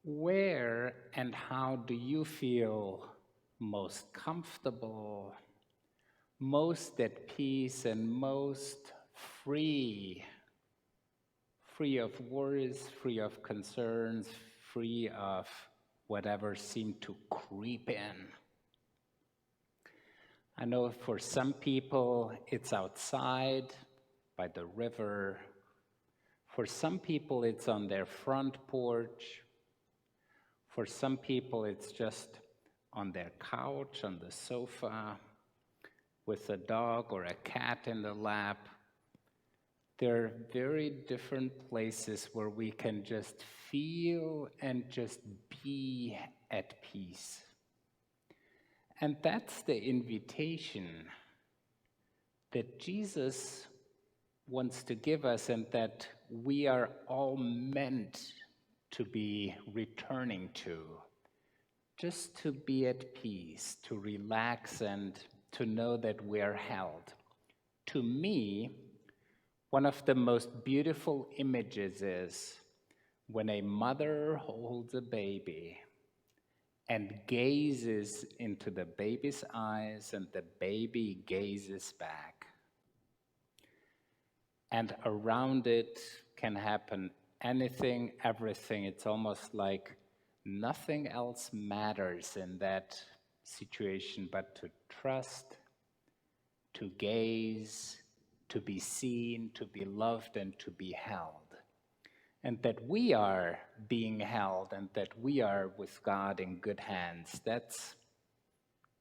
Where and how do you feel most comfortable, most at peace, and most free? Free of worries, free of concerns, free of whatever seemed to creep in. I know for some people it's outside by the river. For some people it's on their front porch. For some people it's just on their couch, on the sofa, with a dog or a cat in the lap. There are very different places where we can just feel and just be at peace. And that's the invitation that Jesus wants to give us and that we are all meant to be returning to. Just to be at peace, to relax and to know that we are held. To me, one of the most beautiful images is when a mother holds a baby and gazes into the baby's eyes and the baby gazes back. And around it can happen anything, everything. It's almost like nothing else matters in that situation but to trust, to gaze, to be seen, to be loved, and to be held. And that we are being held and that we are with God in good hands. That's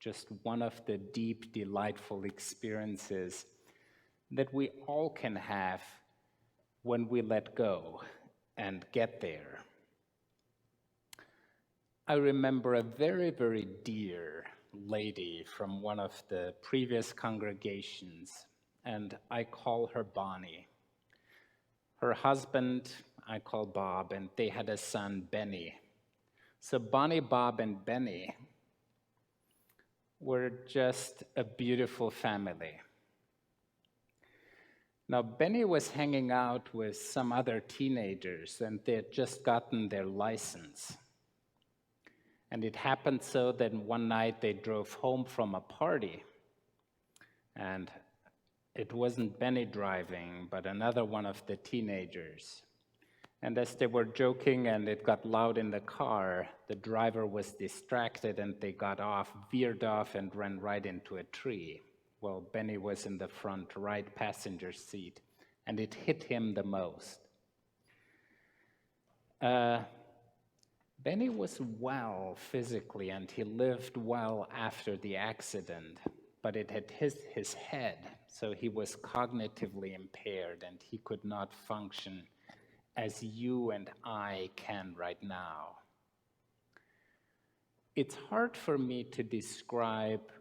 just one of the deep, delightful experiences that we all can have when we let go and get there. I remember a very, very dear lady from one of the previous congregations, and I call her Bonnie. Her husband, I call Bob, and they had a son, Benny. So Bonnie, Bob, and Benny were just a beautiful family. Now, Benny was hanging out with some other teenagers, and they had just gotten their license. And it happened so that one night they drove home from a party, and it wasn't Benny driving, but another one of the teenagers. And as they were joking and it got loud in the car, the driver was distracted and they got off, veered off, and ran right into a tree. Well, Benny was in the front right passenger seat, and it hit him the most. Benny was well physically, and he lived well after the accident, but it had hit his head, so he was cognitively impaired, and he could not function as you and I can right now. It's hard for me to describe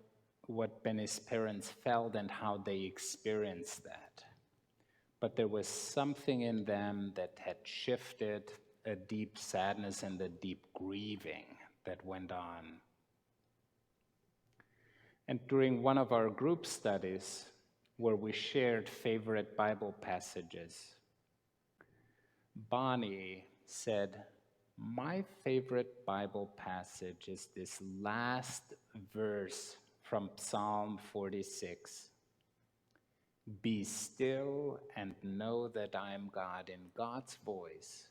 what Benny's parents felt and how they experienced that. But there was something in them that had shifted, a deep sadness and a deep grieving that went on. And during one of our group studies, where we shared favorite Bible passages, Bonnie said, "My favorite Bible passage is this last verse from Psalm 46. Be still and know that I am God," in God's voice.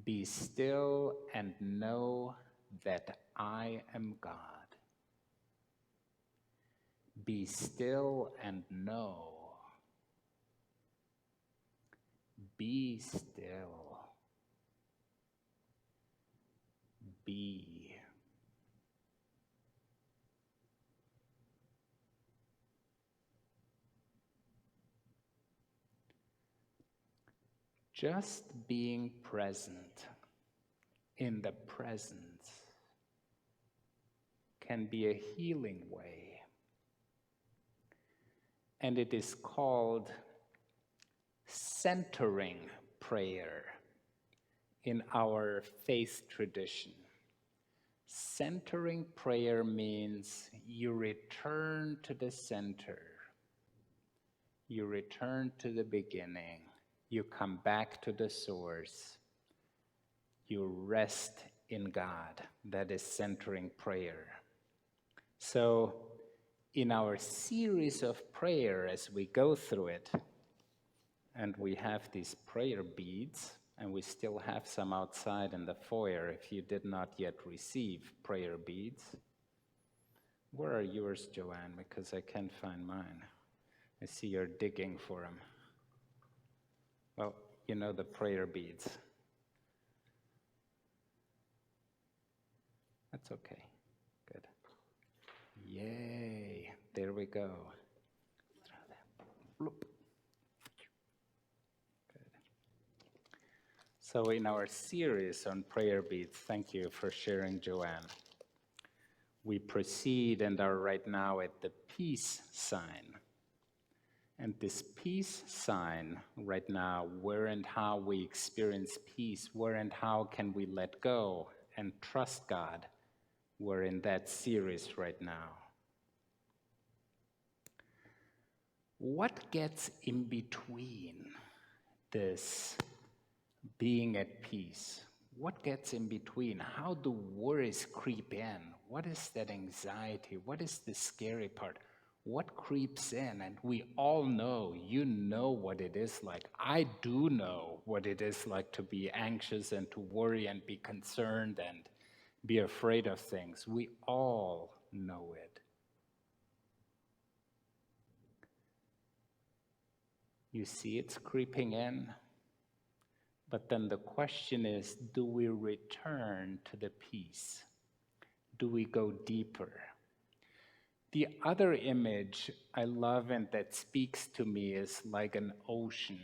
Be still and know that I am God. Be still and know. Be still. Be. Just being present in the presence can be a healing way. And it is called centering prayer in our faith tradition. Centering prayer means you return to the center. You return to the beginning. You come back to the source. you rest in God. That is centering prayer. So, in our series of prayer, as we go through it, and we have these prayer beads, and we still have some outside in the foyer if you did not yet receive prayer beads. Where are yours, Joanne? Because I can't find mine. I see you're digging for them. Well, you know the prayer beads. That's okay. Good. Yay. There we go. Bloop. Good. So in our series on prayer beads, thank you for sharing, Joanne. We proceed and are right now at the peace sign. And this peace sign right now, where and how we experience peace, where and how can we let go and trust God, we're in that series right now. What gets in between this being at peace? What gets in between? How do worries creep in? What is that anxiety? What is the scary part? What creeps in? And we all know, you know what it is like. I do know what it is like to be anxious and to worry and be concerned and be afraid of things. We all know it. You see it's creeping in. But then the question is, do we return to the peace? Do we go deeper? The other image I love and that speaks to me is like an ocean.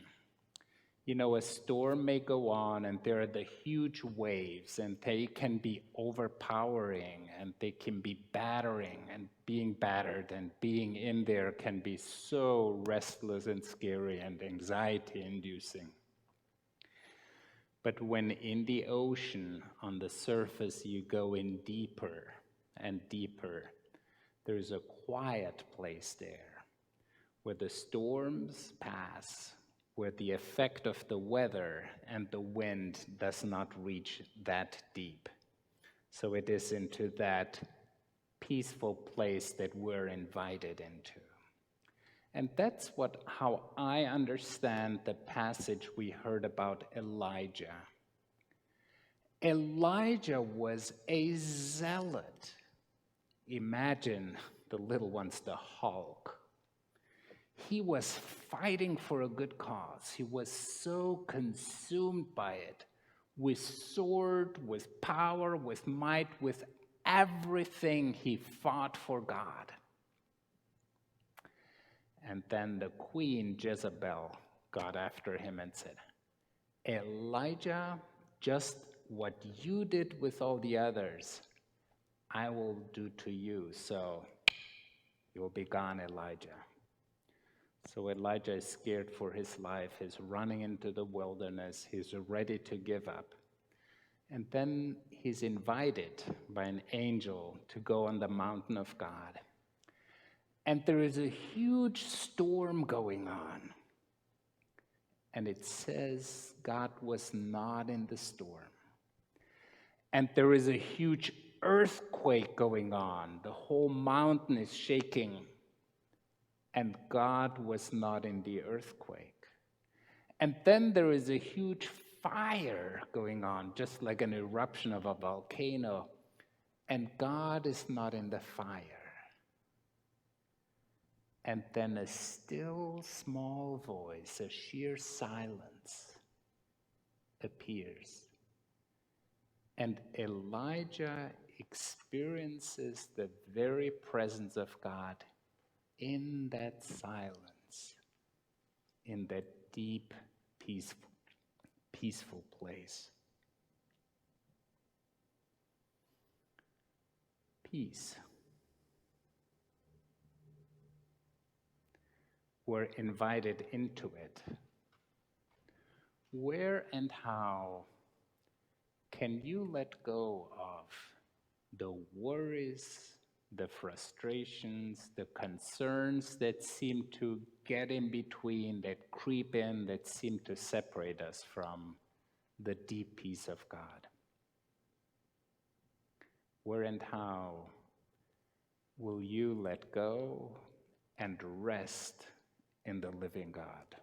You know, a storm may go on and there are the huge waves and they can be overpowering and they can be battering and being battered, and being in there can be so restless and scary and anxiety inducing. But when in the ocean, on the surface, you go in deeper and deeper, there's a quiet place there where the storms pass, where the effect of the weather and the wind does not reach that deep. So it is into that peaceful place that we're invited into. And that's how I understand the passage we heard about Elijah. Elijah was a zealot. Imagine the little ones, the Hulk. He was fighting for a good cause. He was so consumed by it, with sword, with power, with might, with everything he fought for God. And then the queen Jezebel got after him and said, Elijah, just what you did with all the others, I will do to you. So you'll be gone, Elijah. So Elijah is scared for his life. He's running into the wilderness. He's ready to give up. And then he's invited by an angel to go on the mountain of God. And there is a huge storm going on. And it says God was not in the storm. And there is a huge earthquake going on. The whole mountain is shaking. And God was not in the earthquake. And then there is a huge fire going on, just like an eruption of a volcano. And God is not in the fire. And then a still small voice, a sheer silence appears. And Elijah experiences the very presence of God in that silence, in that deep, peaceful place. Peace. We're invited into it. Where and how can you let go of the worries, the frustrations, the concerns that seem to get in between, that creep in, that seem to separate us from the deep peace of God? Where and how will you let go and rest in the living God?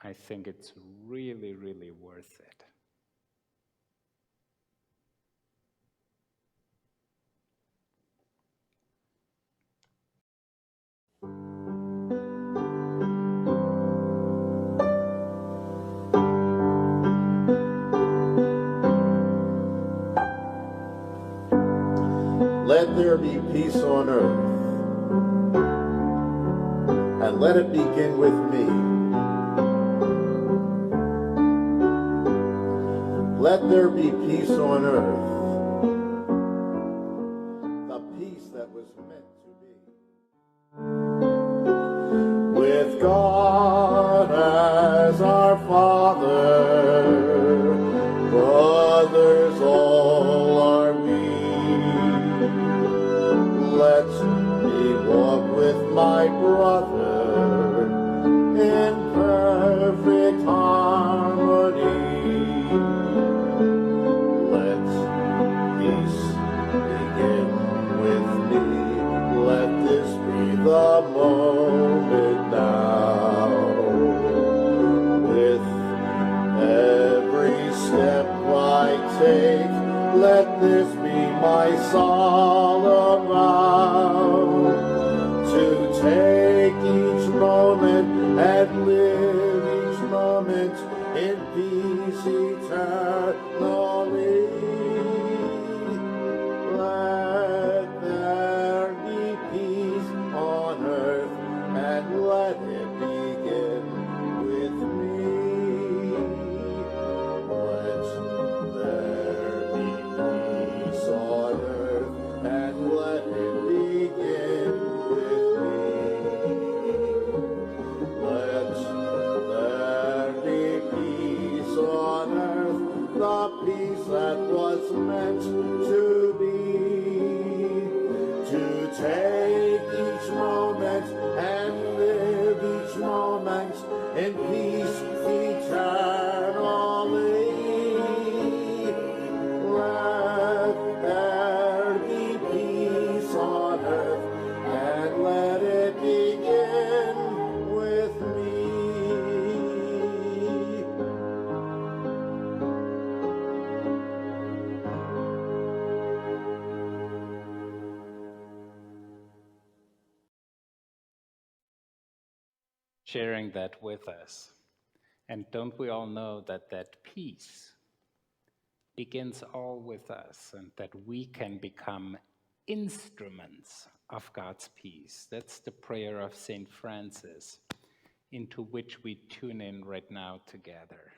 I think it's really, really worth it. Let there be peace on earth, and let it begin with me. Let there be peace on earth, the peace that was meant to be. With God as our Father, brothers all are we. Let me walk with my brother in perfect harmony. Let peace begin with me. Let this be the moment now. With every step I take, let this be my solemn vow, to take each moment and live each moment in peace eternally. Let there be peace on earth, and let it begin with me. Let there be peace on earth, and let it begin with me. Let there be peace on earth, the peace that was meant to be. To take each moment and live each moment in peace eternally. Let there be peace on earth, and let it begin with me. Sharing that with us. And don't we all know that that peace begins all with us, and that we can become instruments of God's peace? That's the prayer of St. Francis, into which we tune in right now together.